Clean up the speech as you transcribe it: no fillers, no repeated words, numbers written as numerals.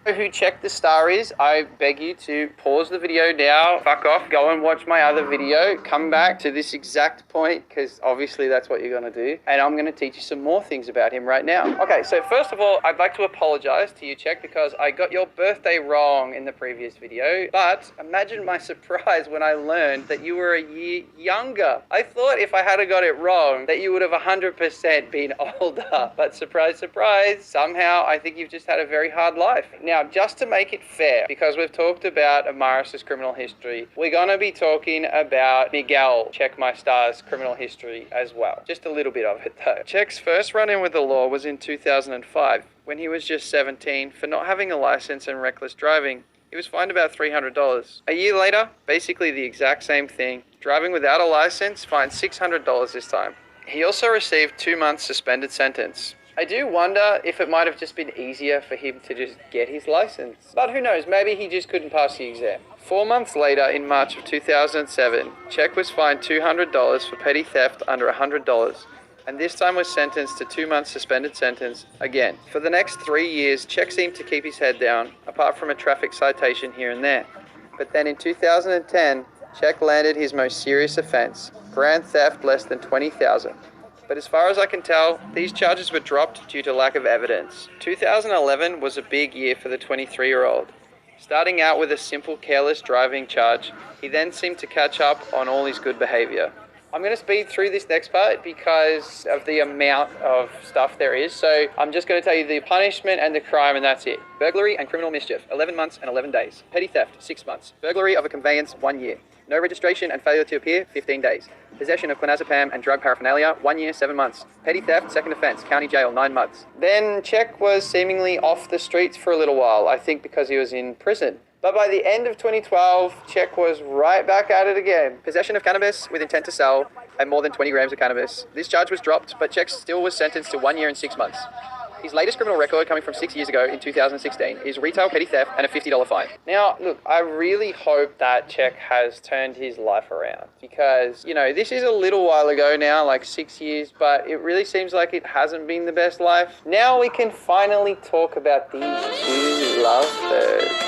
Who Check the Star is, I beg you to pause the video now, fuck off, go and watch my other video, come back to this exact point, because obviously that's what you're going to do, and I'm going to teach you some more things about him right now. Okay, so first of all, I'd like to apologize to you, Check, because I got your birthday wrong in the previous video, but imagine my surprise when I learned that you were a year younger. I thought if I had got it wrong, that you would have 100% been older, but surprise, surprise, somehow I think you've just had a very hard life. Now, just to make it fair, because we've talked about Amaris's criminal history, we're going to be talking about Miguel, Check My Star's criminal history as well. Just a little bit of it though. Check's first run-in with the law was in 2005, when he was just 17 for not having a license and reckless driving. He was fined about $300. A year later, basically the exact same thing. Driving without a license, fined $600 this time. He also received 2 months suspended sentence. I do wonder if it might have just been easier for him to just get his license. But who knows, maybe he just couldn't pass the exam. 4 months later, in March of 2007, Check was fined $200 for petty theft under $100, and this time was sentenced to 2 months suspended sentence again. For the next 3 years, Check seemed to keep his head down, apart from a traffic citation here and there. But then in 2010, Check landed his most serious offense, grand theft less than $20,000. But as far as I can tell, these charges were dropped due to lack of evidence. 2011 was a big year for the 23-year-old. Starting out with a simple careless driving charge, he then seemed to catch up on all his good behavior. I'm going to speed through this next part because of the amount of stuff there is. So I'm just going to tell you the punishment and the crime, and that's it. Burglary and criminal mischief, 11 months and 11 days. Petty theft, 6 months. Burglary of a conveyance, 1 year. No registration and failure to appear, 15 days. Possession of clonazepam and drug paraphernalia, 1 year, 7 months. Petty theft, second offense, county jail, 9 months. Then Check was seemingly off the streets for a little while, I think because he was in prison. But by the end of 2012, Check was right back at it again. Possession of cannabis with intent to sell and more than 20 grams of cannabis. This charge was dropped, but Check still was sentenced to 1 year and 6 months. His latest criminal record, coming from 6 years ago in 2016, is retail petty theft and a $50 fine. Now, look, I really hope that Check has turned his life around because, you know, this is a little while ago now, like 6 years, but it really seems like it hasn't been the best life. Now we can finally talk about these two lovebirds.